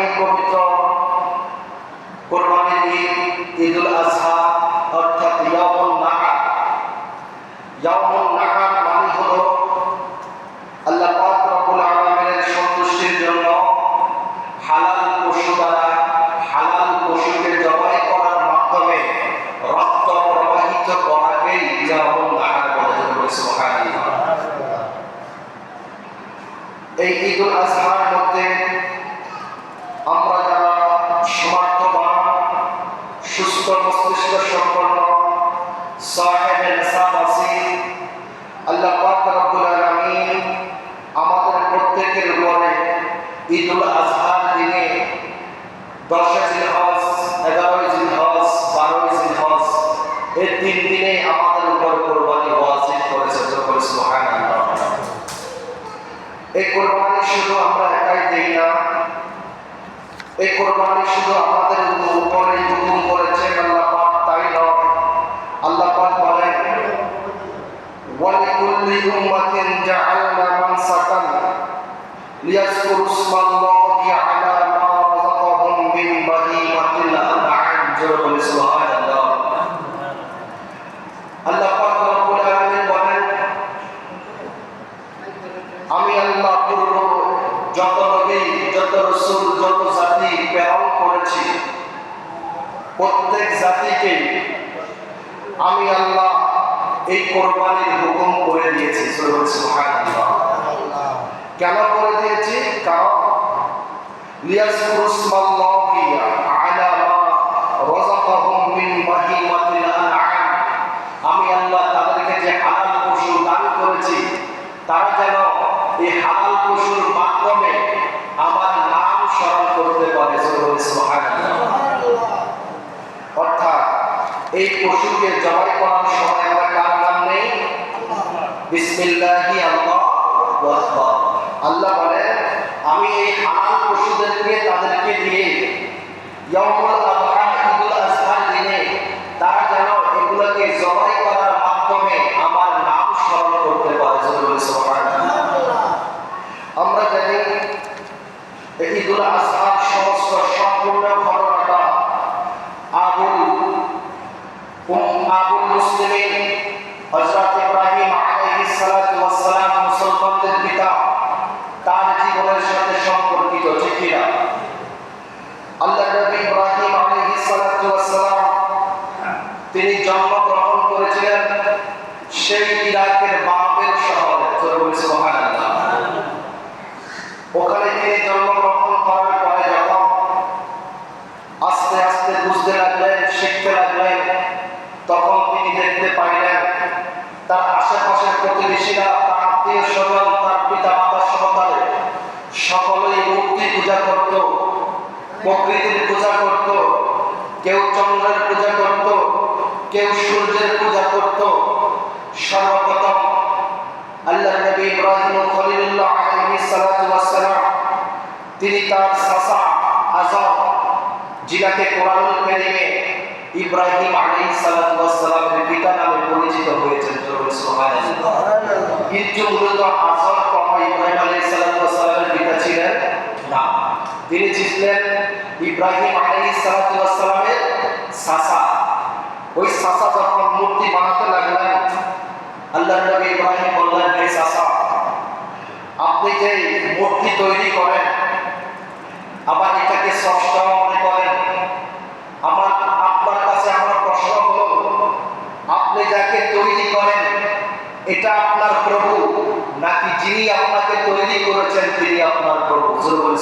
এই পবিত্র কোরবানির ঈদ ঈদুল আজহা অর্থাৎ ইয়াউমুন নাহর। ইয়াউমুন নাহর মানে হলো আল্লাহ পাক রব্বুল আলামিনের সন্তুষ্টির জন্য হালাল পশু দ্বারা হালাল পশুকে জবাই করার মাধ্যমে রক্ত প্রবাহিত করাকেই ইয়াউমুন নাহর বলে। সুবহানাল্লাহ। এই ঈদুল আজহার মধ্যে আমরা যারা সমর্থবান, সুস্থ মস্তিষ্ক সম্পন্ন, সাহেবে নিসাব আছি, আল্লাহ পাক রব্বুল আলামিন আমাদের প্রত্যেকের উপরে ঈদুল আজহার দিনে 10 জিলহজ, 11 জিলহজ, 12 জিলহজ এই 3 দিনে আমাদের উপর কুরবানি ওয়াজিব করেছে। সুবহানাল্লাহ। এই কুরবানি শুধু আমরা একাই দেই না, এই কুরবানি শুধু আমাদের উপরে হুকুম করেছেন আল্লাহ পাক তাই নয়। আল্লাহ পাক বলেন ওয়ালিকুল্লি উম্মাতিন জাআলনা মানসাকান লিয়াযকুরু ইসমাল্লাহি আলা মা রাযাকাহুম মিন বাহিমাতিল আনআম। সুবহানাল্লাহ। আল্লাহ পাক রব্বুল আলামিন বলেন আমি আল্লাহ পূর্ব যত নবী, যত রাসূল, যত জাতি প্রেরণ করেছি প্রত্যেক জাতিকে আমি আল্লাহ এই কোরবানির হুকুম করে দিয়েছি। সুবহানাল্লাহ। কেন করে দিয়েছি? কারণ লিয়াযকুরু ইসমাল্লাহি আলা মা রাযাকাহুম মিন বাহিমাতিল আনআম। আমি আল্লাহ তাদেরকে যে হালাল পশু দান করেছি তারা যেন এই হালাল পশুর মাধ্যমে আমার নাম স্মরণ করতে পারে। সুবহানাল্লাহ। অর্থাৎ এই পশুকে জবাই করার সময় আমরা কার নাম নেই? বিসমিল্লাহি আল্লাহু আকবার। আল্লাহ বলেন আমি এই হালাল পশুদেরকে তাদেরকে দিয়ে ইয়াউমুল আযহা ঈদুল আজহার দিনে তারা যেন এগুলোকে জবাই করার মাধ্যমে আমার নাম স্মরণ করতে পারে। সুবহানাল্লাহ। আমরা জানি ঈদুল আজহার সমস্ত সম্পূর্ণ ঘটনাটা আবুল মুসলিমিন হযরত ইব্রাহিম আলাইহিস সালাতু ওয়াস সালাম মুসলমানদের পিতা তার জীবনের সাথে সম্পর্কিত। ঠিক কি না? আল্লাহ নবী ইব্রাহিম আলাইহিস সালাতু ওয়াস সালাম তিনি জন্মগ্রহণ করেছিলেন সেই ইরাকের বাবেল শহরে। সুবহানাল্লাহ। ওখানে তিনি জন্মগ্রহণ করার পরে যখন আস্তে আস্তে বুঝতে লাগলেন, শিখতে লাগলেন, তখন তিনি দেখতে পাইলেন তার আশেপাশের প্রতিবেশীরা, তার আত্মীয় স্বজন, তার পিতা মাতা সহকারে সকলেই মূর্তি পূজা করত, প্রকৃতির পূজা করত, কেউ চন্দ্রের পূজা করত, কেউ সূর্যের পূজা করত। সর্বপ্রথম আল্লাহ নবী ইব্রাহিম খলিলুল্লাহ আলাইহিস সালাতু ওয়াস সালাম তিনি তার চাচা আযর, যিনাকে কোরআনুল কারীমে ইব্রাহিম আলাইহিস সালাতু ওয়াস সালামের পিতা নামে পরিচিত হয়েছেন। সুবহানাল্লাহ। কিন্তু মূলত আযর কখনো ইব্রাহিম আলাইহিস সালাতু ওয়াস সালামের পিতা ছিলেন না, তিনি ছিলেন ইব্রাহিম আলাইহিস সালাতু ওয়াস সালামের চাচা। ওই চাচা যখন মূর্তি বানাতে লাগলেন, আল্লাহ নবী ইব্রাহিম বললেন হে চাচা, আপনি যে মূর্তি তৈরি করেন আবার এটাকে স্রষ্টা মনে করেন, আপনার কাছে আমার প্রশ্ন হলো আপনি যাকে তৈরি করেন এটা আপনার প্রভু নাকি যিনি আপনাকে তৈরি করেছেন তিনি আপনার প্রভু?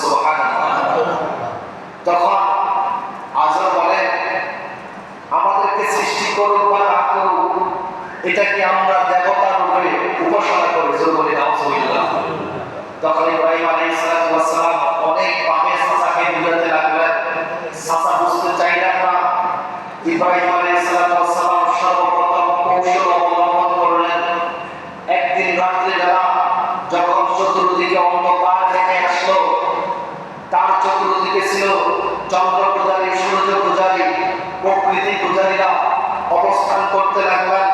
সুবহানাল্লাহ। তখন আযর বলেন আমাদেরকে সৃষ্টি করুক বা না করুক এটা কি আমরা দেবতার রূপে উপাসনা করি? সুবহানাল্লাহ। তখন ইব্রাহিম আলাইহিস সালাম অনেক ভাবে চাচাকে বুঝাতে লাগলেন। চাচা বুঝতে চাইলেন না। ইব্রাহিম আলাইহিস সালাম সর্বপ্রথম কৌশল অবলম্বন করলেন। একদিন রাত্রিবেলা যখন চতুর্দিকে অন্ধকার নেমে আসলো, তার চতুর্দিকে ছিল চন্দ্র পূজারী, সূর্য পূজারী, প্রকৃতি পূজারীরা অবস্থান করতে লাগলেন।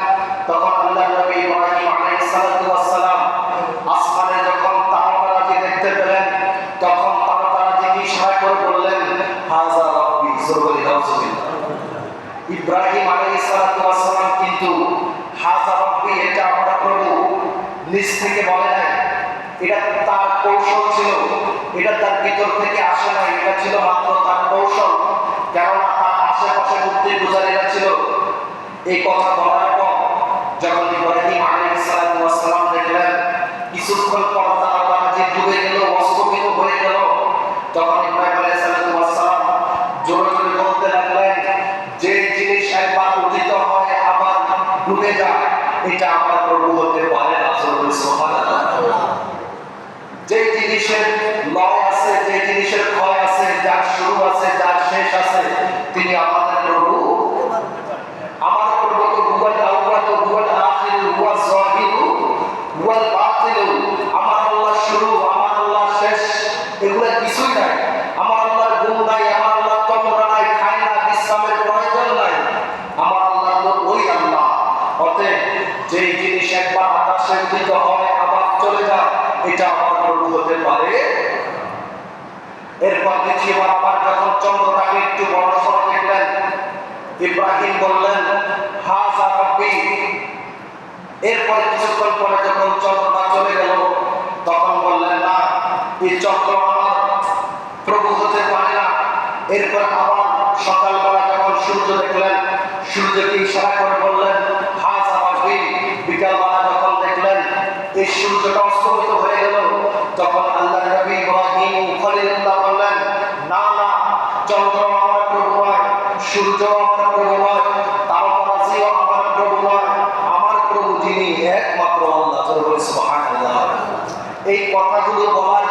তখন আল্লাহ নবী ইব্রাহিম আলাইহিস সালাম আসমানে যখন তারকারাজি দেখতে পেলেন, তখন তারকারাজিকে ইশারা করে বললেন ইব্রাহিম আলাইহিস সালাতু ওয়াস সালাম কিন্তু হাযা রাব্বি, এটা আমার প্রভু, নিজ থেকে বলে নাই। এটা তার কৌশল ছিল, এটা তার ভিতর থেকে আসে নাই, এটা ছিল মাত্র তার কৌশল। কেননা তার আশেপাশে মূর্তি পূজারীরা ছিল। এই কথা বলার পর যখন ইব্রাহিম আলাইহিস সালাতু ওয়াস সালাম দেখলেন কিছুক্ষণ পর তারা যে ডুবে গেল, অস্তমিত হয়ে গেল, তখন ইব্রাহিম আলাইহিস সালাতু ওয়াস সালাম জোরে জোরে বলতে লাগলেন, যে জিনিস একবার উদিত হয় আবার ডুবে যায়, এটা আমার প্রভু হতে পারে না। সুবহানাল্লাহ। যে জিনিসের লয় আছে, যে জিনিসের ক্ষয় আছে, যার শুরু আছে, যার শেষ আছে, তিনি আমাদের প্রভু। আমার প্রভু তো হুয়াল আউয়াল, হুয়াল আখির, হুয়াল যাহির, হুয়াল বাতিন। আমার আল্লাহ শুরু, আমার আল্লাহ শেষ, এগুলো কিছুই নাই। আমার আল্লাহর গুণ নাই, আমার আল্লাহর তমরা নাই, খায় না, বিশ্রামের প্রয়োজন নাই। আমার আল্লাহ তো ওই আল্লাহ। অতএব যে জিনিস একবার আকাশে উদিত হয় আবার চলে যায়, এটা আমার প্রভু হতে পারে। এরপর দ্বিতীয়বার আবার যখন চন্দ্রটাকে একটু বড় সড় দেখলেন, ইব্রাহিম বললেন, হাযা রাব্বি। এরপর কিছুক্ষণ পরে যখন চন্দ্রটা চলে গেল, তখন বললেন, না, এই চন্দ্র আমার প্রভু হতে পারে না। এরপর আবার সকালবেলা যখন সূর্য দেখলেন, সূর্যকে ইশারা করে বললেন, হাযা রাব্বি। বিকালবেলা যখন দেখলেন এই সূর্যটা অস্তমিত হয়ে গেল, তখন আল্লাহর নবী ইব্রাহিম খলিলুল্লাহ বললেন, না না, চন্দ্র আমার প্রভু নয়, সূর্য আমার প্রভু নয়, তারকারাজিও আমার প্রভু নয়, আমার প্রভু যিনি একমাত্র আল্লাহ। সুবহানাল্লাহ। এই কথাগুলো বলার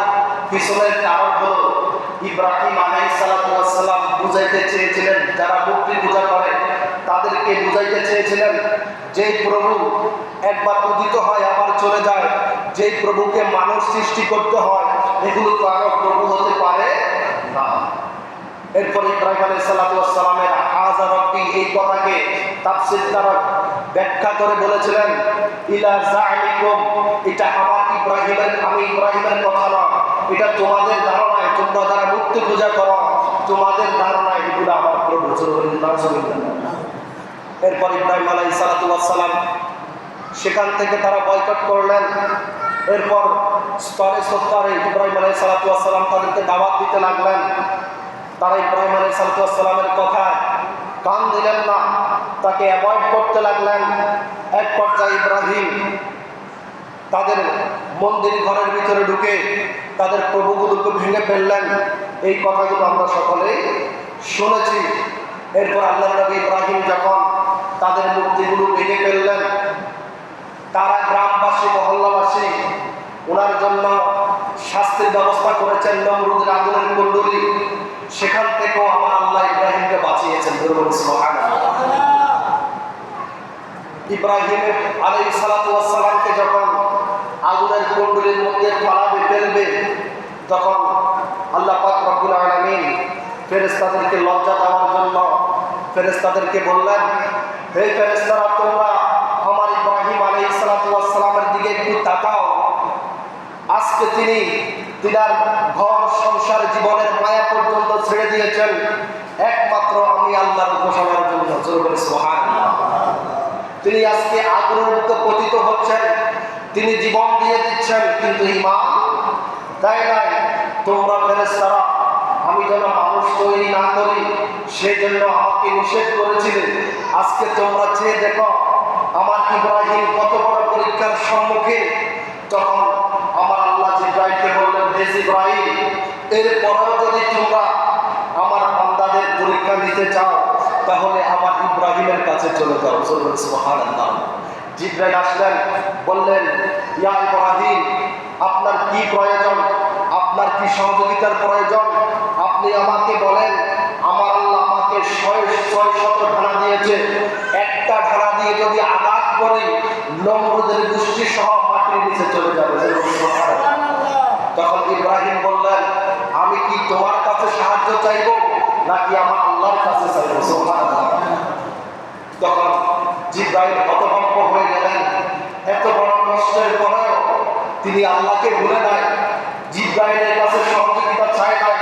পিছনের কারণ হলো ইব্রাহিম আলাইহিস সালাতু ওয়াস সালাম বুঝাইতে চেয়েছিলেন, যারা মূর্তি পূজা করে তাদেরকে বুঝাইতে চেয়েছিলেন, যে প্রভু একবার উদিত হয় আবার চলে যায়, যে প্রভুকে মানুষ সৃষ্টি করতে হয়, এগুলো তো আরো প্রভু হতে পারে না। এরপর ইব্রাহিম আলাইহিস সালাতু ওয়াস সালামের হাযা রাব্বি এই কথাকে তাফসীরকার ব্যাখ্যা করে বলেছিলেন, ইলা যালিকুম, এটা আমার ইব্রাহিমের, আমি ইব্রাহিমের কথা না, এটা তোমাদের ধারণায়, তোমরা যারা মূর্তি পূজা করো তোমাদের ধারণায়, এগুলো আমার প্রভু। এরপর ইব্রাহিম আলাইহিস সালাতু ওয়াস সালাম সেখান থেকে তারা বয়কট করলেন। এরপর স্তরে স্তরে ইব্রাহিম আলাইহিস সালাতু ওয়াস সালাম তাদেরকে দাওয়াত দিতে লাগলেন। তারা ইব্রাহিম আলাইহিস সালাতু ওয়াস সালামের কথায় কান দিলেন না, তাকে অ্যাভয়েড করতে লাগলেন। এক পর্যায়ে ইব্রাহিম তাদের মন্দির ঘরের ভিতরে ঢুকে তাদের প্রভুগুলোকে ভেঙে ফেললেন। এই কথাগুলো আমরা সকলেই শুনেছি। এরপর আল্লাহর নবী ইব্রাহিম যখন তাদের মূর্তিগুলো ভেঙে ফেললেন, তারা গ্রামবাসী, মহল্লাবাসী ওনার জন্য শাস্তির ব্যবস্থা করেছেন, নমরুদের আগুনের কুণ্ডলী। সেখান থেকেও আমার আল্লাহ ইব্রাহিমকে বাঁচিয়েছেন। ইব্রাহিম আলাইহিস সালাতু ওয়াস সালামকে যখন আগুনের কুণ্ডলীর মধ্যে ফালাবে, ফেলবে, তখন আল্লাহ পাক রব্বুল আলামিন ফেরেশতাদেরকে লজ্জা দেওয়ার জন্য ফেরেশতাদেরকে বললেন, হে ফেরেশতারা, তোমরা আমার ইব্রাহিম আলাইহিস সালাতু ওয়াস সালামের দিকে একটু তাকাও। আজকে তিনি তিনার ঘর সংসার জীবনের মায়া পর্যন্ত ছেড়ে দিয়েছেন একমাত্র আমি আল্লাহর উপাসনার জন্য। সুবহানাল্লাহ। তিনি আজকে আগুনের মধ্যে পতিত হচ্ছেন, তিনি জীবন দিয়ে দিচ্ছেন, কিন্তু ঈমান দেয় নাই। তোমরা ফেরেশতারা আমি যেন মানুষ তৈরি না করি সেই জন্য আমাকে নিষেধ করেছিলেন। আজকে তোমরা চেয়ে দেখো আমার ইব্রাহিম কত বড় পরীক্ষার সম্মুখীন। তখন আমার আল্লাহ জিবরাইলকে বললেন, হে জিবরাইল, এরপরেও যদি তোমরা আমার বান্দাদের পরীক্ষা নিতে চাও তাহলে আমার ইব্রাহিমের কাছে চলে যাও। সুবহানাল্লাহ। জিবরাইল আসলেন, বললেন, ইয়া ইব্রাহিম, আপনার কি প্রয়োজন, আপনার কি সহযোগিতার প্রয়োজন, আপনি আমাকে বলেন। আমার আল্লাহ আমাকে 600 ঢানা দিয়েছে, একটা ঢানা দিয়ে যদি আঘাত করে নমরুদের গোষ্ঠী সহ মাটির নিচে চলে যাবে। তখন ইব্রাহিম বললেন, আমি কি তোমার কাছে সাহায্য চাইব নাকি আমার আল্লাহর কাছে চাইব? সুবহানাল্লাহ। তখন জিবরাইল হতভম্ব হয়ে গেলেন। এত বড় কষ্টের পরেও তিনি আল্লাহকে ভুলে নাই, জিবরাইলের কাছে সহযোগিতা চায় নাই।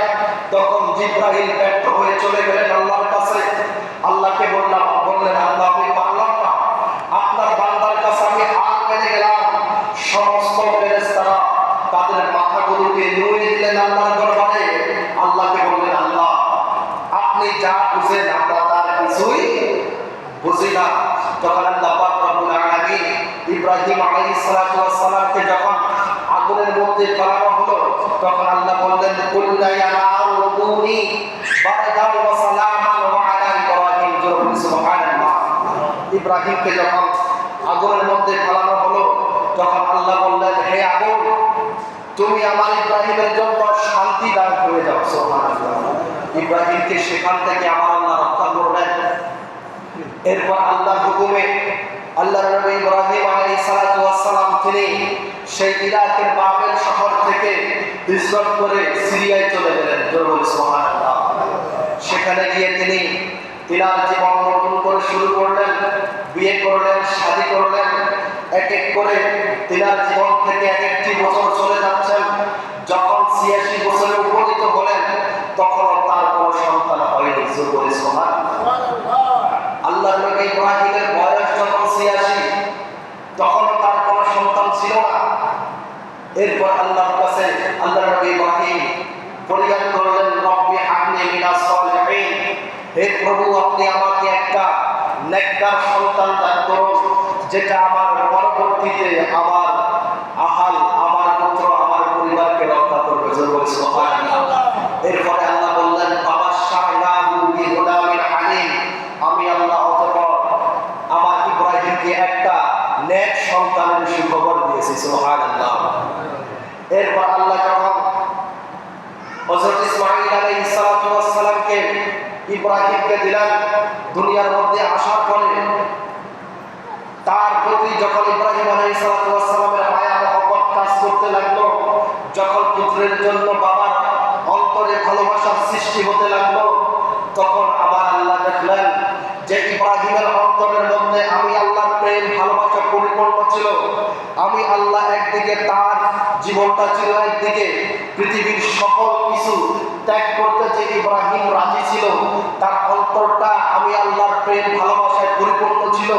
তখন জিবরাইল ব্যর্থ হয়ে চলে গেলেন আল্লাহর কাছে। আল্লাহকে বললাম, বললেন, আল্লাহ আমি পারলাম না, আপনার বান্দার কাছে আমি হাত মেনে গেলাম। সমস্ত ফেরেশতারা তাদের মাথাগুলোকে নুয়ে দিলেন আল্লাহর দরবারে। আল্লাহকে বললেন, আল্লাহ আপনি যা বুঝেন আমরা তার কিছুই বুঝি না। তখন আল্লাহ পাক রব্বুল আলামিন ইব্রাহিম আলাইহিস সালাতু ওয়াস সালামকে যখন আগুনের মধ্যে ফেলানো হলো, তখন আল্লাহ বললেন, কুল্লা ইয়া নারু কুনি বারদান ওয়া সালামান আলা ইব্রাহিম। সুবহানাল্লাহ। ইব্রাহিমকে যখন আগুনের মধ্যে ফেলানো হলো, তখন আল্লাহ বললেন, হে আগুন তুমি আমার ইব্রাহিমের জন্য শান্তি দান করে যাও। সুবহানাল্লাহ। ইব্রাহিমকে সেখান থেকে আমার আল্লাহ রক্ষা করলেন। এরপর আল্লাহর হুকুমে আল্লাহর নবী ইব্রাহিম আলাইহিস সালাতু ওয়াস সালাম তিনি সেই ইরাকের বাবেল শহর থেকে হিজরত করে সিরিয়ায় চলে গেলেন। সুবহানাল্লাহ। সেখানে গিয়ে তিনি তিনার জীবন নতুন করে শুরু করলেন, বিয়ে করলেন, শাদী করলেন। এক এক করে তিনার জীবন থেকে এক একটি বছর চলে যাচ্ছেন। যখন ৮৬ বছরে উপনীত হলেন, তখন তার কোনো সন্তান হয়নি। সুবহানাল্লাহ। আল্লাহর নবী ইব্রাহিমের বয়স যখন ৮৬, তখন তার কোনো সন্তান ছিল না। এরপর আল্লাহর কাছে আল্লাহর নবী ইব্রাহিম ফরিয়াদ করলেন, রব্বি হাবলি মিনাস সালিহিন, হে প্রভু আপনি আমাকে একটা নেককার সন্তান দান করুন, যেটা আমার পরবর্তীতে আমার আহাল, আমার পুত্র, আমার পরিবারকে রক্ষা করবে। সুবহানাল্লাহ। এরপরে আল্লাহ বললেন, ফাবাশশারনাহু বিগুলামিন হালিম, আমি আল্লাহ অতঃপর আমার ইব্রাহিমকে একটা নেক সন্তানের সুখবর দিয়েছি। সুবহানাল্লাহ। এরপর আল্লাহ যখন হযরত ইসমাঈল আলাইহিস সালাতু ওয়াস সালামকে ইব্রাহিমকে দিলেন, দুনিয়ার মধ্যে আসার পরে তার প্রতি যখন ইব্রাহিম আলাইহিস সালাতু ওয়াস সালামের মায়া মহব্বত কাজ করতে লাগলো, যখন পুত্রের জন্য বাবার অন্তরে ভালোবাসার সৃষ্টি হতে লাগলো, তখন আমার আল্লাহ দেখলেন যে ইব্রাহিমের অন্তরের মধ্যে আমি আল্লাহর প্রেম ভালোবাসা পরিপূর্ণ ছিল। আমি আল্লাহ একদিকে তার জীবনটা ছিল, একদিকে পৃথিবীর সকল কিছু ত্যাগ করতে যে ইব্রাহিম রাজি ছিল, তার অন্তরটা আমি আল্লাহর প্রেম ভালোবাসায় পরিপূর্ণ ছিল।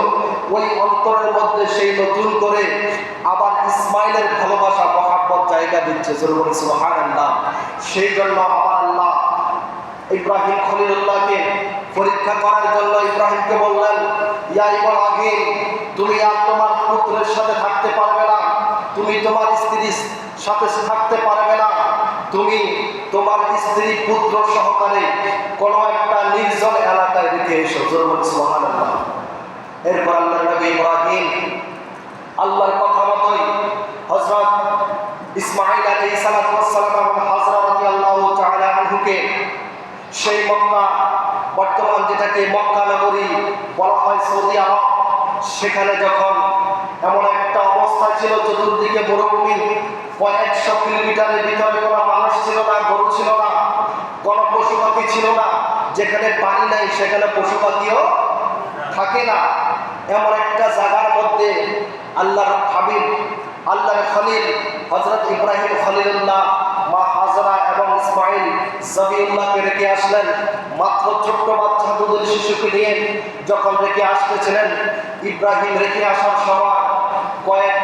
ওই অন্তরের মধ্যে সেই নতুন করে আবার ইসমাইলের ভালোবাসা মহব্বত জায়গা দিচ্ছে। সুবহানাল্লাহ। সেই জন্য আমার আল্লাহ ইব্রাহিম খলিলুল্লাহকে পরীক্ষা করার জন্য ইব্রাহিমকে বললেন, ইয়া ইব্রাহিম তুমি আর তোমার পুত্রের সাথে থাকতে পারবে না, তুমি তোমার স্ত্রীর সাথে থাকতে পারবে না, তুমি তোমার স্ত্রী পুত্র সহকারে কোনো একটা নির্জন এলাকায় রেখে এসো। সুবহানাল্লাহ। এরপর আল্লাহর নবী ইব্রাহিম আল্লাহর কথা মতোই হযরত ইসমাঈল আলাইহিস সালাতু ওয়াস সালাম এবং হাজরা রাদিয়াল্লাহু তাআলা আনহুকে সেই মক্কা, বর্তমান যেটাকে মক্কা নগরী বলা হয় সৌদি আরব, সেখানে যখন এমন একটা অবস্থা ছিল, চতুর্দিকে মরুভূমি, ১০০ কিলোমিটারের ভিতরে কোনো মানুষ ছিল না, গরু ছিল না, কোনো পশু পাখি ছিল না। যেখানে পানি নাই সেখানে পশু পাখিও থাকে না। এমন একটা জায়গার মধ্যে আল্লাহর হাবিব, আল্লাহর খলিল হযরত ইব্রাহিম খলিলুল্লাহ মা হাজরা এবং ইসমাঈল জবিউল্লাহকে রেখে আসলেন। মাত্র ছোট্ট বাচ্চা দুধের শিশুকে নিয়ে যখন রেখে আসতেছিলেন, ইব্রাহিম রেখে আসার সময় কয়েক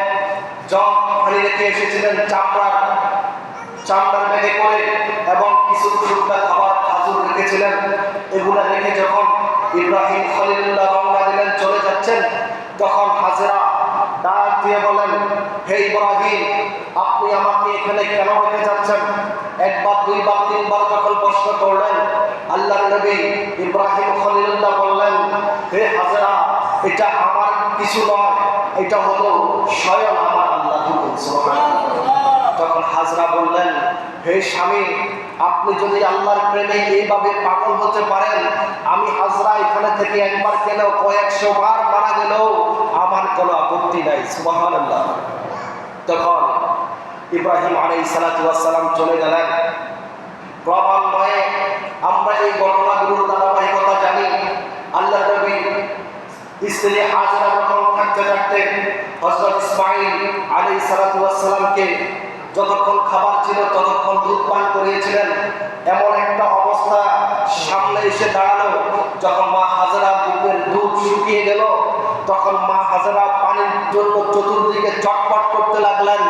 জগ পানি রেখে এসেছিলেন চামড়ার ব্যাগে করে, এবং কিছু শুকনা খাবার খাজুর রেখেছিলেন। এগুলো রেখে যখন ইব্রাহিম খলিলুল্লাহ রওনা দিলেন, চলে যাচ্ছেন, তখন হাজরা ডাক দিয়ে বলেন, হে ইব্রাহিম আপনি আমাকে এখানে কেন রেখে যাচ্ছেন? একবার, দুইবার, তিনবার যখন প্রশ্ন করলেন, আল্লাহর নবী ইব্রাহিম খলিলুল্লাহ বললেন, হে হাজরা এটা আমার কিছু নয়, এটা হলো স্বয়ং আমার আল্লাহর হুকুম। সুবহানাল্লাহ। তখন হাজরা বললেন, হে স্বামী আপনি যদি আল্লাহর প্রেমে এইভাবে পাগল হতে পারেন, আমি হাজরা এখানে থেকে একবার কেন ১০০ বার মারা গেলেও আমার কোনো আপত্তি নাই। সুবহানাল্লাহ। তখন ইব্রাহিম আলাইহিস সালাতু ওয়াস সালাম চলে গেলেন। ক্রমান্বয়ে আমরা এই ঘটনাগুলোর ধারাবাহিকতা জানি। আল্লাহর নবী স্ত্রী হাজরা যখন থাকতে থাকতে হযরত ইসমাঈল আলাইহিস সালাতু ওয়াস সালামকে যতক্ষণ খাবার ছিল ততক্ষণ দুধ পান করিয়েছিলেন। এমন একটা অবস্থা সামনে এসে দাঁড়ালো যখন মা হাজরা বুকের দুধ শুকিয়ে গেল, তখন মা হাজেরা পানির জন্য চতুর্দিকে চটপট করতে লাগলেন।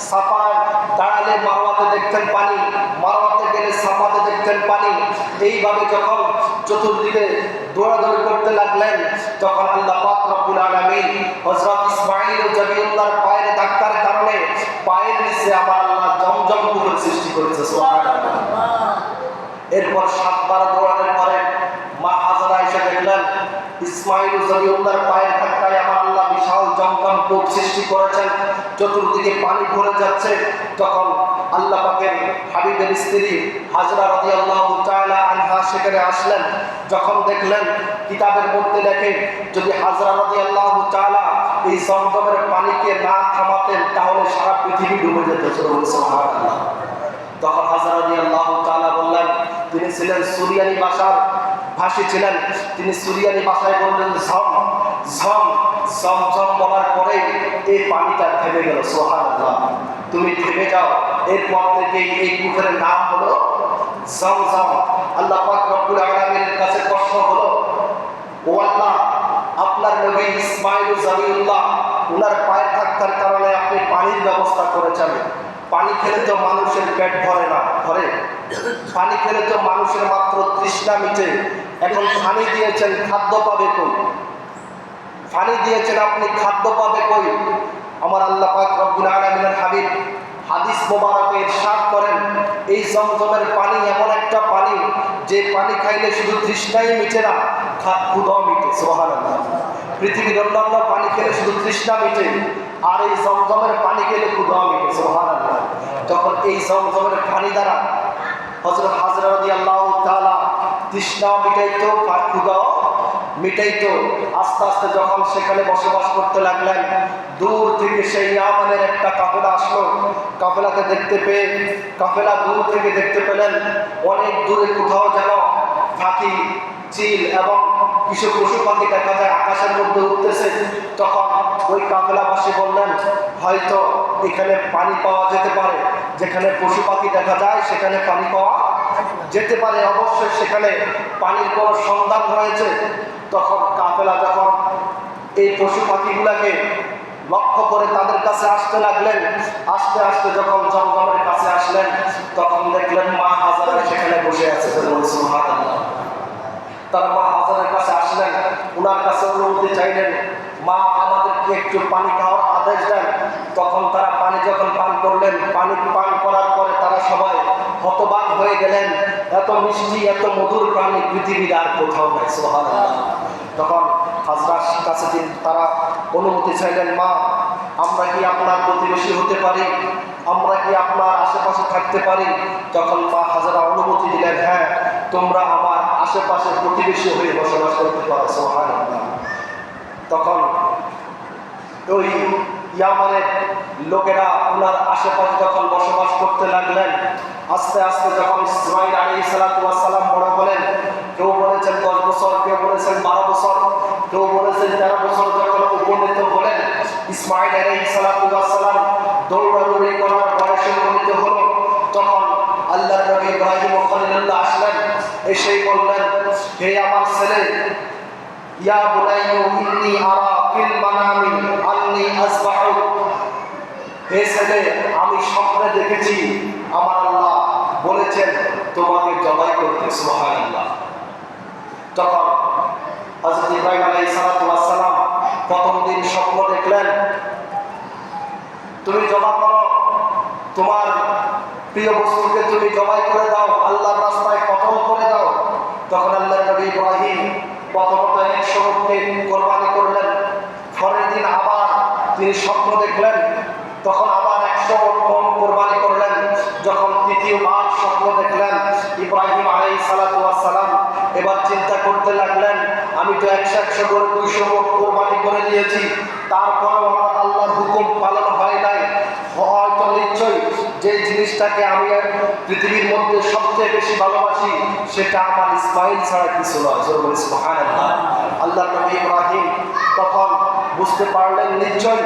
সাফায় দাঁড়ালে মারওয়াতে দেখতেন পানি, মারওয়াতে গেলে সাফাতে দেখতেন পানি। এইভাবে যখন চতুর্দিকে দৌড়াদৌড়ি করতে লাগলেন, তখন আল্লাহ পাক রব্বুল আলামিন হযরত ইসমাঈল ও জবিউল্লাহর পায়ের ধাক্কার কারণে পায়ের নিচে আমার আল্লাহ জমজম পুকুর সৃষ্টি করেছে। সুবহানাল্লাহ। এরপর 7 বার দৌড়ানোর পরে মা হাজেরা এসে দেখলেন ইসমাঈল ও জবিউল্লাহর পায়ের ধাক্কায় আমার আল্লাহ বিশাল জমজম কূপ সৃষ্টি করেছেন, চতুর্দিকে পানি ভরে যাচ্ছে। তখন আল্লাহ পাকের হাবিবের স্ত্রী হাজরা রাদিয়াল্লাহু তাআলা আনহা সেখানে আসলেন। যখন দেখলেন কিতাবের মধ্যে লেখে যদি হাজরা রাদিয়াল্লাহু তাআলা এই জমজমের পানিকে না থামাতেন তাহলে সারা পৃথিবী ডুবে যেত। সুবহানাল্লাহ। তখন হাজরা রাদিয়াল্লাহু তাআলা বললেন, তিনি ছিলেন সুরিয়ানি ভাষার ভাষী ছিলেন, তিনি সুরিয়ানি ভাষায় বললেন ঝম ঝম, ঝমঝম বলার পরে এই পানিটা থেমে গেল। সুবহানাল্লাহ। তুমি থেমে যাও। এরপর থেকে এই পুকুরের নাম হলো জমজম। আল্লাহ পাক রব্বুল আলামিনের কাছে প্রশ্ন হলো, ও আল্লাহ, আপনার নবী ইসমাঈল ও জবিউল্লাহ উনার পায়ের ধাক্কার কারণে আপনি পানির ব্যবস্থা করেছেন। পানি খেলে তো মানুষের পেট ভরে না, ভরে? পানি খেলে তো মানুষের মাত্র তৃষ্ণা মিটে। এখন পানি দিয়েছেন, খাদ্য পাবে কই? পানি দিয়েছেন আপনি, খাদ্য পাবে কই? আমার আল্লাহ পাক রব্বুল আলামিনের হাবিব হাদিস মোবারকে ইরশাদ করেন, এই জমজমের পানি এমন একটা পানি যে পানি খাইলে শুধু তৃষ্ণাই মিটে না, ক্ষুধাও মিটে। সুবহানাল্লাহ। পৃথিবীর অন্যান্য পানি খেলে শুধু তৃষ্ণা মিটে, আর এই জমজমের পানি খেলে ক্ষুধাও মিটে। সুবহানাল্লাহ। তখন এই জমজমের পানি দ্বারা হযরত হাজরা রাদিয়াল্লাহু তাআলা তৃষ্ণাও মিটাইতো, ক্ষুধাও মিটাইতো। আস্তে আস্তে যখন সেখানে বসবাস করতে লাগলেন, দূর থেকে সেই ইয়ামানের একটা কাফেলা আসলো। কাফেলাকে দেখতে পেয়ে কাফেলা দূর থেকে দেখতে পেলেন অনেক দূরে কোথাও যেন পাখি, চিল এবং কিছু পশু পাখি দেখা যায় আকাশের মধ্যে উঠতেছে। তখন ওই কাফেলাবাসী বললেন, হয়তো এখানে পানি পাওয়া যেতে পারে, যেখানে পশু পাখি দেখা যায় সেখানে পানি পাওয়া যেতে পারে, অবশ্যই সেখানে পানির কোনো সন্ধান রয়েছে। তখন কাফেলা যখন এই পশু পাখিগুলাকে লক্ষ্য করে তাদের কাছে আসতে লাগলেন, আস্তে আস্তে যখন জমজমের কাছে আসলেন, তখন দেখলেন মা হাজেরা সেখানে বসে আছে। সুবহানাল্লাহ। তারা মা হাজেরার কাছে আসলেন, উনার কাছে অনুমতি চাইলেন, মা আমাদেরকে একটু পানি খাওয়ার আদেশ দেন। তখন তারা পানি যখন পান করলেন, পানি পান করার পরে তারা সবাই হতবাক হয়ে গেলেন। এত মিষ্টি, এত মধুর পানি পৃথিবীর আর কোথাও নাই। সুবহানাল্লাহ। তখন হাজরার কাছে তারা অনুমতি চাইলেন, মা আমরা কি আপনার প্রতিবেশী হতে পারি? আমরা কি আপনার আশেপাশে থাকতে পারি? তখন মা হাজরা অনুমতি দিলেন, হ্যাঁ, তোমরা আমার আশেপাশে প্রতিবেশী হয়ে বসবাস করতে পারো। সুবহানাল্লাহ। তখন ওই ইয়ামানের লোকেরা ওনার আশেপাশে যখন বসবাস করতে লাগলেন, আস্তে আস্তে যখন ইসমাঈল আলাইহিস সালাতু ওয়াস সালাম বড় হলেন, কেউ বলেছেন 10 বছর, কেউ বলেছেন 12 বছর, কেউ বলেছেন 13 বছর, যখন উপনীত হলেন ইসমাঈল আলাইহিস সালাতু ওয়াস সালাম দৌড়াদৌড়ি করার বয়সে উপনীত হল, তখন আল্লাহর নবী ইব্রাহিম খলিলুল্লাহ আসলেন, এসেই বললেন, হে আমার ছেলে, ইয়া বুনাইয়্যা ইন্নী আরা ফিল মানামি আন্নী আসবাহুক, হে ছেলে, আমি স্বপ্নে দেখেছি আমার আল্লাহ বলেছেন তোমাকে জবাই করতে। সুবহানাল্লাহ। তখন হযরত ইব্রাহিম আলাইহিস সালাতু ওয়াস সালাম প্রথম দিন স্বপ্ন দেখলেন, তুমি জবাই করো, তোমার প্রিয় বস্তুকে তুমি জবাই করে দাও, আল্লাহর রাস্তায় কতল করে দাও। তখন আল্লাহর নবী ইব্রাহিম প্রথমত 100 উটকে কোরবানি করলেন। পরের দিন আবার তিনি স্বপ্ন দেখলেন, তখন আবার 100 উট কোরবানি করলেন। যখন তৃতীয়বার স্বপ্ন দেখলেন ইব্রাহিম আলাইহিস সালাতু ওয়াস সালাম এবার চিন্তা করতে লাগলেন, আমি তো 100 করে 200 উট কোরবানি করে দিয়েছি, তারপরেও আমার আল্লাহর হুকুম পালন হয় নাই। হয়তো নিশ্চয়ই যে জিনিসটাকে আমি পৃথিবীর মধ্যে সবচেয়ে বেশি ভালোবাসি সেটা আমার ইসমাঈল ছাড়া কিছু নয়। সুবহানাল্লাহ। আল্লাহর নবী ইব্রাহিম তখন বুঝতে পারলেন নিশ্চয়ই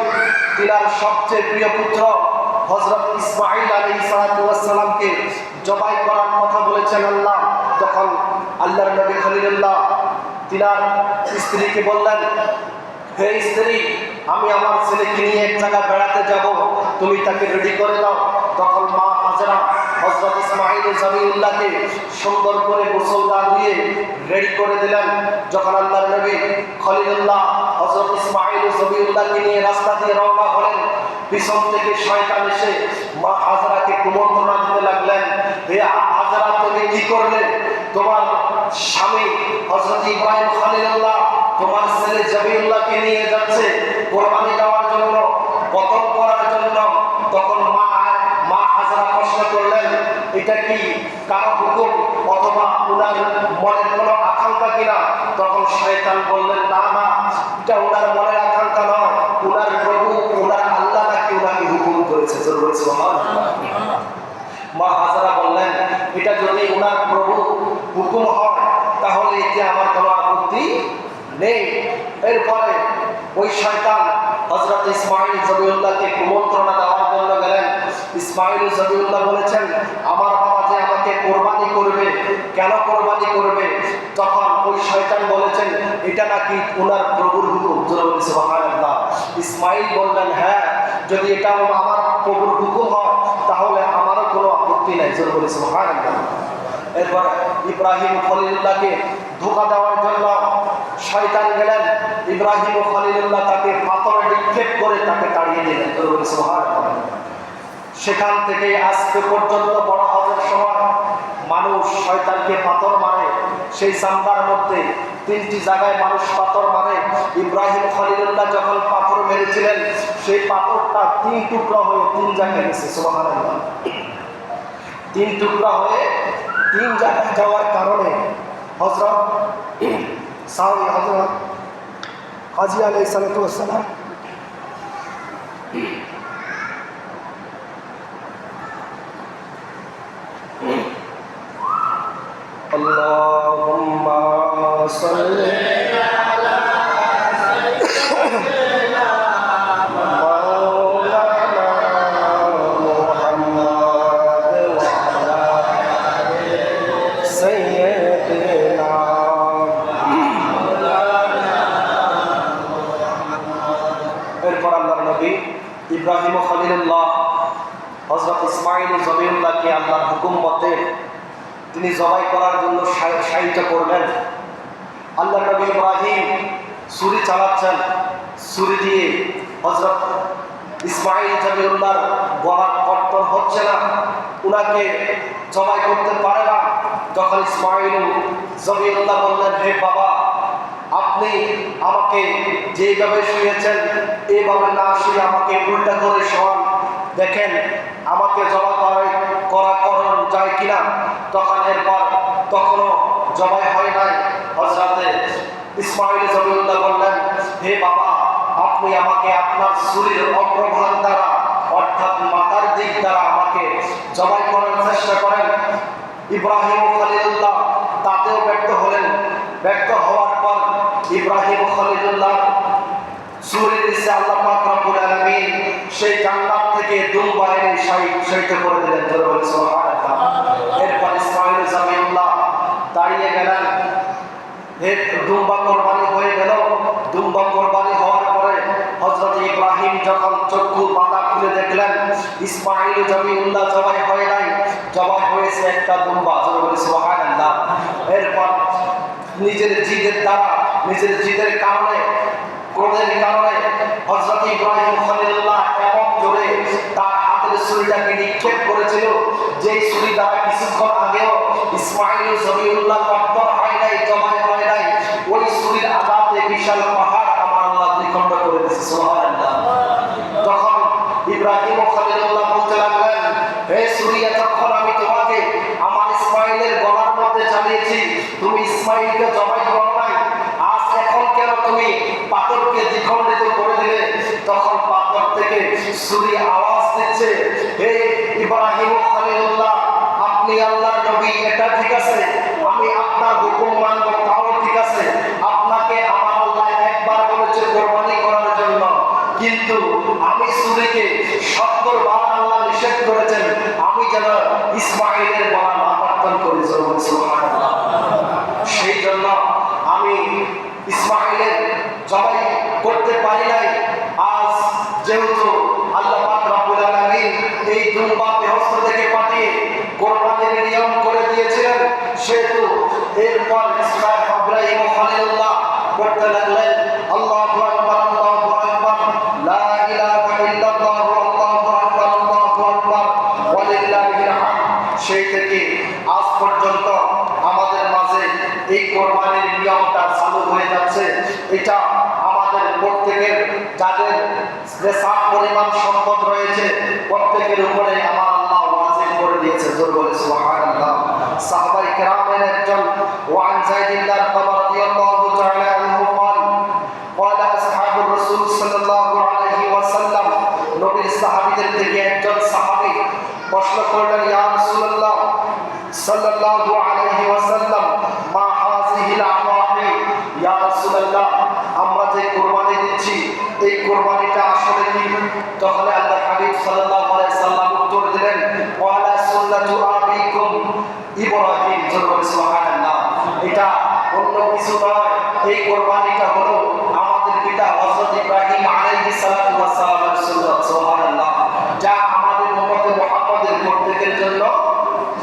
তিনার সবচেয়ে প্রিয় পুত্র হযরত ইসমাঈল আলাইহিস সালাতু ওয়াস সালামকে জবাই করার কথা বলেছেন আল্লাহ। তখন আল্লাহর নবী খলিলুল্লাহ তিনার স্ত্রীকে বললেন, হে স্ত্রী, আমি আমার ছেলেকে নিয়ে এক জায়গায় বেড়াতে যাব, তুমি তাকে রেডি করে দাও। তখন মা হাজরা হযরত ইসমাঈল জবিউল্লাহকে সুন্দর করে গোসল দিয়ে রেডি করে দিলেন। যখন আল্লাহর নবী খলিলুল্লাহ হযরত ইসমাঈল জবিউল্লাহকে নিয়ে রাস্তা দিয়ে রওনা হলেন, পিছন থেকে শয়তান এসে মা হাজরাকে কুমন্ত্রণা দিতে লাগলেন, হে হাজরা, তুমি কি করলে? তোমার স্বামী হযরত ইব্রাহিম খলিলুল্লাহ তোমার ছেলে জবিউল্লাহকে নিয়ে যাচ্ছে কোরবানি দেওয়ার জন্য, কতল করার জন্য। তখন মা হাজরা প্রশ্ন করলেন, এটা কি কারো হুকুম অথবা উনার মনের কোনো আকাঙ্ক্ষা কিনা? তখন শয়তান বললেন, না না, এটা উনার মনের আকাঙ্ক্ষা নয়, উনার প্রভু উনার আল্লাহ নাকি উনাকে হুকুম করেছে। সুবহানাল্লাহ। মা হাজরা বললেন, এটা যদি উনার প্রভু হুকুম হয় তাহলে এতে আমার কোনো আপত্তি নেই। এরপরে ওই শয়তান হযরত ইসমাঈল জবিউল্লাহকে কুমন্ত্রণা দেওয়ার জন্য গেলেন। ইসমাঈল জবিউল্লাহ বলেছেন, আমার বাবা যে আমাকে কোরবানি করবে, কেন কোরবানি করবে? তখন ওই শয়তান বলেছেন, এটা নাকি উনার প্রভুর হুকুম। সুবহানাল্লাহ। ইসমাঈল বললেন, হ্যাঁ, যদি এটা আমার প্রভুর হুকুম হয় তাহলে আমারও কোনো আপত্তি নাই। সুবহানাল্লাহ। এরপর ইব্রাহিম খলিলুল্লাহকে ধোঁকা দেওয়ার জন্য শয়তান গেলেন। ইব্রাহিম ও খলিলুল্লাহ তাকে পাথরে নিক্ষেপ করে তাকে তাড়িয়ে দিলেন। সুবহানাল্লাহ। সেখান থেকে আজকে পর্যন্ত বড় হজের সময় মানুষ শয়তানকে পাথর মারে। সেই চামড়ার মধ্যে 3টি জায়গায় মানুষ পাথর মারে। ইব্রাহিম খলিলুল্লাহ যখন পাথর মেরেছিলেন, সেই পাথরটা 3 টুকরা হয়ে 3 জায়গায় গেছে। সুবহানাল্লাহ। 3 টুকরা হয়ে 3 জায়গায় যাওয়ার কারণে হযরত হাজী আলাইহিস সালাতু ওয়াস সালাম আল্লাহুম্মা সাল্লি আলা সাইয়্যিদিনা মাওলানা মুহাম্মদ ওয়া আলা আলি সাইয়্যিদিনা মাওলানা মুহাম্মদ। এরপর আল্লাহর নবী ইব্রাহিম ও খলিলুল্লাহ হযরত ইসমাঈল জবিউল্লাহকে আল্লাহর হুকুম মতে তিনি জবাই করার জন্য সাহায্য করলেন। আল্লাহ নবী ইব্রাহিম ছুরি চালাচ্ছেন, ছুরি দিয়ে হযরত ইসমাঈল জবিউল্লাহর গলা কর্তন হচ্ছে না, উনাকে জবাই করতে পারে না। তখন ইসমাঈল জবিউল্লাহ বললেন, হে বাবা, আপনি আমাকে যেভাবে শুয়েছেন এইভাবে না শুয়ে আমাকে উল্টা করে শোয়ান, দেখেন আমাকে জবাই করা যায় কিনা। তখন এরপর তখনও জবাই হয় নাই। হযরতে ইসমাঈল জবিউল্লাহ বললেন, হে বাবা, আপনি আমাকে আপনার ছুরির অগ্রভাগ দ্বারা অর্থাৎ মাথার দিক দ্বারা আমাকে জবাই করার চেষ্টা করেন। ইব্রাহিম খলিলুল্লাহ তাতেও ব্যর্থ হলেন। ব্যর্থ হওয়ার পর ইব্রাহিম খলিলুল্লাহ ছুরি দিছে আল্লাহ পাক রব্বুল আলামিন সেই জান্নাত থেকে দুম্বা এনে শহীদ করে দিলেন। সুবহানাল্লাহ। এরপর ইসমাঈল জবিউল্লাহ দাঁড়িয়ে গেলেন। দুম্বা কোরবানি হয়ে গেল। দুম্বা কোরবানি হওয়ার পরে হযরত ইব্রাহিম যখন চক্ষু পাতা খুলে দেখলেন ইসমাঈল জবিউল্লাহ জবাই হয় নাই, জবাই হয়েছে একটা দুম্বা। সুবহানাল্লাহ। এরপর নিজের জিদের দ্বারা, নিজের জিদের কারণে, ক্রোধের কারণে হযরত ইব্রাহিম খলিলুল্লাহ এমন জোরে তার হাতের ছুরিটাকে নিক্ষেপ করেছিল, যে ছুরি দ্বারা কিছুক্ষণ আগেও ইসমাঈল জবিউল্লাহ কর্তন হয় নাই, জবাই হয় নাই, ওই ছুরির আঘাতে বিশাল পাহাড় আমার আল্লাহ দ্বিখণ্ড করে দিয়েছে। সুবহানাল্লাহ। তখন ইব্রাহিম খলিলুল্লাহ বলতে লাগলেন, হে ছুরি, এতক্ষণ আমি তোমাকে আমার ইসমাঈলের গলার মধ্যে চালিয়েছি, তুমি ইসমাঈলকে জবাই করো নাই, আজ এখন কেন তুমি পাথরকে দ্বিখণ্ডিত করে দিলে? তখন পাথর থেকে ছুরি আওয়াজ দিচ্ছে, হে ইব্রাহিম খলিলুল্লাহ, আপনি আল্লাহর নবী, এটা ঠিক আছে, আমি আপনার হুকুম মানব, তাও ঠিক আছে, আপনাকে আমার আল্লাহ একবার বলেছে কোরবানি করার জন্য, কিন্তু আমি ছুরিকে 70 বার আল্লাহ নিষেধ করেছেন, আমি যেন ইসমাঈলের গলা না কর্তন করি। সুবহানাল্লাহ। সেই জন্য আমি যেহেতু আল্লাহ পাক রব্বুল আলামিন এই দুর্বা বেহস্ত থেকে পাঠিয়ে কোরবানির নিয়ম করে দিয়েছিলেন, সেহেতু এরপর ইব্রাহিম খলিলুল্লাহ করতে লাগলেন আল্লাহু আকবার আল্লাহু আকবার লা ইলাহা ইল্লাল্লাহ আল্লাহু আকবার আল্লাহু আকবার ওয়ালিল্লাহিল হামদ। সেই থেকে আজ পর্যন্ত আমাদের মাঝে এই কোরবানির নিয়মটা চালু হয়ে যাচ্ছে। এটা আমাদের প্রত্যেকের যাদের নেশাব পরিমাণ সম্পদ রয়েছে প্রত্যেকের উপরে আমার আল্লাহ ওয়াজিব করে দিয়েছে। জোর বলে সুবহানাল্লাহ। সাহাবায়ে কেরামের একজন ওয়ান যায়েদিল্লাহ রাদিয়াল্লাহু তাআলা আনহু قال اصحاب الرسول সাল্লাল্লাহু আলাইহি ওয়াসাল্লাম, নবীর সাহাবীদের থেকে একজন সাহাবী প্রশ্ন করলেন, ইয়া রাসূলুল্লাহ সাল্লাল্লাহু আলাইহি ওয়াসাল্লাম, মা হাযিহিল আওয়ামি, ইয়া রাসূলুল্লাহ আমরা যে কুরবানি দিচ্ছি এই কুরবানিটা আসলে কি? তখন আল্লাহর হাবিব সাল্লাল্লাহু আলাইহি সাল্লাম উত্তর দিলেন, ওয়ালা সুন্নাতু আবিকুম ইব্রাহিম। সুবহানাল্লাহ। এটা অন্য কিছু নয়, এই কুরবানিটা হলো আমাদের পিতা হযরত ইব্রাহিম আলাইহিস সালাতু ওয়াস সালামের সুন্নাত। সুবহানাল্লাহ। যা আমাদের উম্মতে মুহাম্মাদের প্রত্যেকের জন্য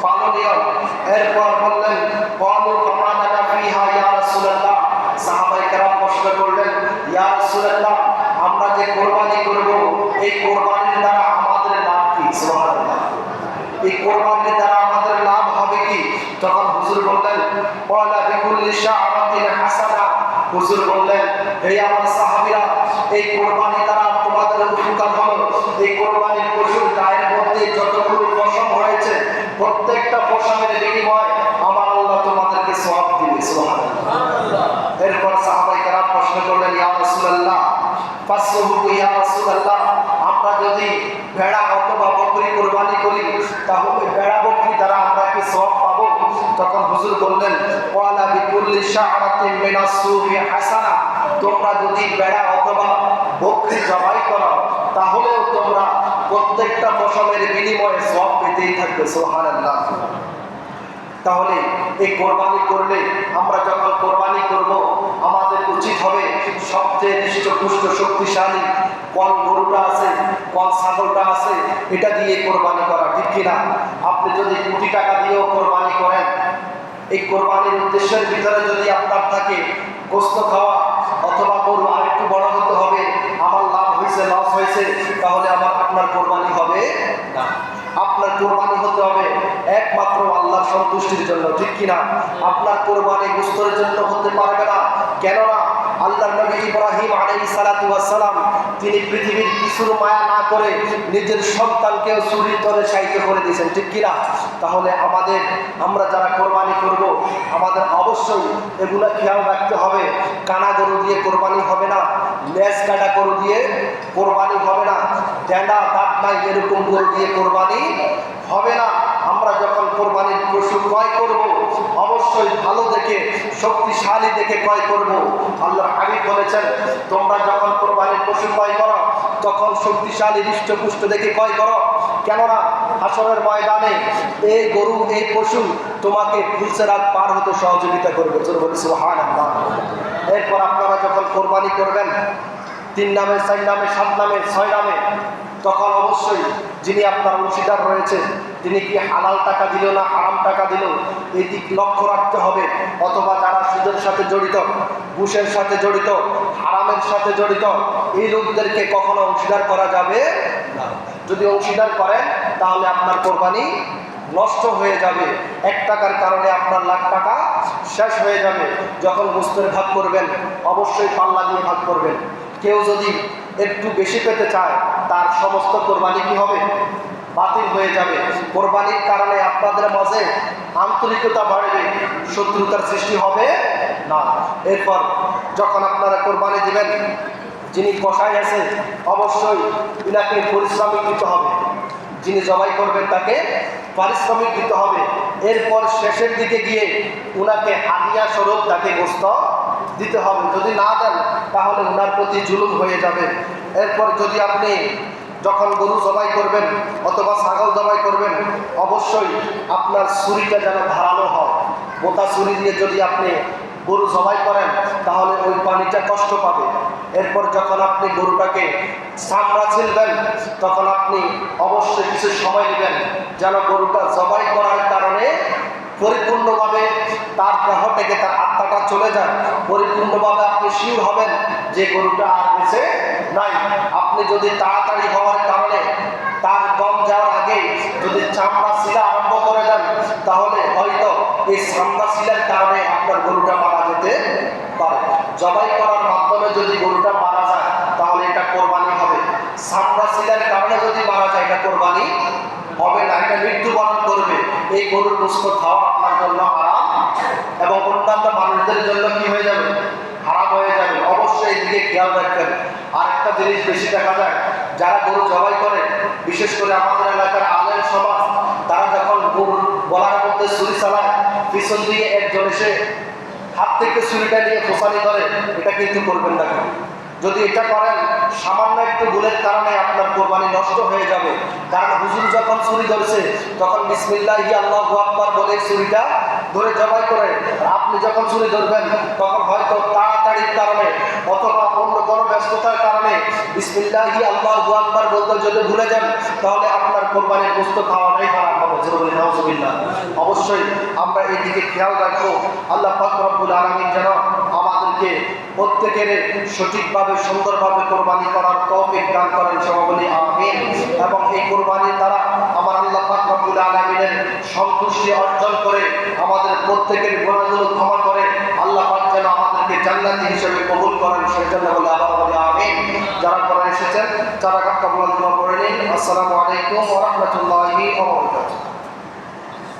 পালনীয়। এরপর বললেন, ক্বালু ফামানা ফিহা ইয়া রাসূলুল্লাহ। সাহাবায়ে কেরাম প্রশ্ন করলেন, ইয়া রাসূলুল্লাহ আমরা যে কুরবানি করব এই কুরবানির দ্বারা আমাদের লাভ কি? সুবহানাল্লাহ। এই কুরবানির দ্বারা আমাদের লাভ হবে কি? তখন হুজুর বললেন, ওয়ালা বিকুল্লি শাআরাতিন হাসানা। হুজুর বললেন, হে আমার সাহাবীরা এই কুরবানি দ্বারা তোমাদের উপকার হলো এই কুরবানির পশুর গায়ের মধ্যে যতগুলো পশম রয়েছে প্রত্যেকটা পশমের বিনিময়ে আমার আল্লাহ তোমাদেরকে সওয়াব দিবে। সুবহানাল্লাহ। এরপর সাহাবায়ে কেরাম প্রশ্ন করলেন, ইয়া রাসূলুল্লাহ ফাসহু ইয়া রাসূলুল্লাহ আমরা যদি ভেড়া অথবা বকরি কুরবানি করি তাহলে ভেড়া বকরি দ্বারা আমরা কি সওয়াব পাবো? তখন হুজুর বললেন, ওয়ালা বিকুল্লি শাআরাতিন মিনাস সুফি হাসানা। তোমরা যদি ভেড়া অথবা বকরি জবাই করো তাহলেও তোমরা প্রত্যেকটা পশমের বিনিময়ে সওয়াব পেতেই থাকবে। সুবহানাল্লাহ। তাহলে এই কোরবানি করলে আমরা যখন কোরবানি করব আমাদের উচিত হবে সবচেয়ে হৃষ্টপুষ্ট শক্তিশালী কোন গরুটা আছে কোন ছাগলটা আছে এটা দিয়ে কোরবানি করা, ঠিক কিনা? আপনি যদি কোটি টাকা দিয়েও কোরবানি করেন, এই কোরবানির উদ্দেশ্যের ভিতরে যদি আপনার থাকে গোশত খাওয়া অথবা গরু আরেকটু বড় হতে হবে, আমার লাভ হয়েছে লস হয়েছে, তাহলে আপনার কোরবানি হবে না। আপনার কোরবানি হতে হবে একমাত্র আল্লাহর সন্তুষ্টির জন্য, ঠিক কিনা? আপনার কোরবানি গোশতের জন্য হতে পারবে না। কেননা আল্লাহর নবী ইব্রাহিম আলাইহিস সালাতু ওয়াস সালাম তিনি পৃথিবীর কিছুর মায়া না করে নিজের সন্তানকেও চুরির দরে সাহিত্য করে দিয়েছেন, ঠিক কিনা? তাহলে আমরা যারা কোরবানি করব আমাদের অবশ্যই এগুলা খেয়াল রাখতে হবে। কানা গরু দিয়ে কোরবানি হবে না, লেজ কাটা গরু দিয়ে কোরবানি হবে না, ডেন্ডা দাঁত নাই এরকম গরু দিয়ে কোরবানি হবে না। আমরা যখন কোরবানির পশু ক্রয় করব অবশ্যই ভালো দেখে শক্তিশালী দেখে ক্রয় করব। আল্লাহর হাবিব বলেছেন, তোমরা যখন কোরবানির পশু ক্রয় করো তখন শক্তিশালী হৃষ্টপুষ্ট দেখে ক্রয় করো। কেননা হাসরের ময়দানে এই গরু এই পশু তোমাকে ফুলসেরাত পার হতে সহযোগিতা করবে। সুবহানাল্লাহ। এরপর আপনারা যখন কোরবানি করবেন 3 নামে 4 নামে 7 নামে 6 নামে, তখন অবশ্যই যিনি আপনার অংশীদার রয়েছে তিনি কি হালাল টাকা দিল না হারাম টাকা দিল এই দিক লক্ষ্য রাখতে হবে। অথবা যারা সুদের সাথে জড়িত, ঘুষের সাথে জড়িত, হারামের সাথে জড়িত এই লোকদেরকে কখনো অংশীদার করা যাবে না। যদি অংশীদার করেন তাহলে আপনার কোরবানি নষ্ট হয়ে যাবে। 1 টাকার কারণে আপনার লাখ টাকা শেষ হয়ে যাবে। যখন গোশতের ভাগ করবেন অবশ্যই পাল্লা দিয়ে ভাগ করবেন। কেউ যদি একটু বেশি পেতে চায় তার সমস্ত কোরবানি কি হবে? বাতিল হয়ে যাবে। কোরবানির কারণে আপনাদের মাঝে আন্তরিকতা বাড়বে, শত্রুতার সৃষ্টি হবে না। এরপর যখন আপনারা কোরবানি দিবেন যিনি কষাই আছে অবশ্যই ইনাকে পরিশ্রমিক দিতে হবে। যিনি জবাই করবেন তাকে পারিশ্রমিক দিতে হবে। এরপর শেষের দিকে গিয়ে উনাকে হাদিয়া স্বরূপ তাকে গোশত দিতে হবে। যদি না দেন তাহলে উনার প্রতি জুলুম হয়ে যাবে। এরপর যদি আপনি যখন গরু জবাই করবেন অথবা ছাগল জবাই করবেন অবশ্যই আপনার ছুরিটা যেন ধারালো হয়। মোটা ছুরি দিয়ে যদি আপনি গরু জবাই করেন তাহলে ওই পানিটা কষ্ট পাবে। এরপর যখন আপনি গরুটাকে চামড়া ছিলবেন তখন আপনি অবশ্যই কিছু সময় নেবেন যেন গরুটা জবাই করার কারণে পরিপূর্ণভাবে তার দেহ থেকে তার আত্মাটা চলে যায়, পরিপূর্ণভাবে আপনি শিওর হবেন যে গরুটা আর বেঁচে নাই। আপনি যদি তাড়াতাড়ি হওয়ার কারণে তার দম যাওয়ার আগে যদি চামড়া ছিলা আরম্ভ করে দেন তাহলে হয়তো এই চামড়া ছিলার কারণে আপনার গরুটা মারা যেতে পারে। জবাই করার মাধ্যমে যদি গরুটা মারা যায় তাহলে এটা কোরবানি হবে। চামড়া ছিলার কারণে যদি মারা যায় এটা কোরবানি হবে না, এটা মৃত্যুবরণ করবে। এই গরুর গোশত খাওয়া আপনার জন্য হারাম এবং অন্যান্য মানুষদের জন্য কি হয়ে যাবে? হারাম হয়ে যাবে। অবশ্যই এদিকে খেয়াল রাখবেন। আর একটা জিনিস বেশি দেখা যায়, যারা গরু জবাই করে, বিশেষ করে আমাদের এলাকার আলেম সমাজ, তারা যখন গরুর গলার মধ্যে ছুরি চালায় পিছন দিকে একজন এসে হাত থেকে ছুরিটা নিয়ে খোঁচানি ধরে, এটা কিন্তু করবেন না। যদি এটা করেন সামান্য একটু ভুলের কারণে আপনার কোরবানি নষ্ট হয়ে যাবে। কারণ হুজুর যখন ছুরি ধরছে তখন বিসমিল্লাহি আল্লাহু আকবার বলে ছুরিটা ধরে জবাই করে, আপনি যখন ছুরি ধরবেন তখন হয়তো তাড়াতাড়ির কারণে অথবা অন্য কোনো ব্যস্ততার কারণে বিসমিল্লাহি আল্লাহু আকবার বলতে যদি ভুলে যান তাহলে আপনার কোরবানির গোশত খাওয়াটাই হারাম হবে। নাউজুবিল্লাহ। অবশ্যই আমরা এই দিকে খেয়াল রাখবো। আল্লাহ পাক রব্বুল আলামিন যেন আমাদেরকে প্রত্যেকের সঠিকভাবে সুন্দরভাবে কোরবানি করার তৌফিক দান করেন, সবাই বলি আমিন। এবং এই কোরবানির দ্বারা আমার আল্লাহ পাক রব্বুল আলামিনের সন্তুষ্টি অর্জন করে আমাদের প্রত্যেকের গুনাহগুলো ক্ষমা করে আল্লাহ পাক যেন আমাদেরকে জান্নাতি হিসেবে কবুল করেন, সেজন্য বলে আবার বলি আমিন। যারা করে এসেছেন তারা কাব্বাল দোয়া করে নিন। আসসালামু আলাইকুম ওয়া রাহমাতুল্লাহি ওয়া বারাকাতুহু।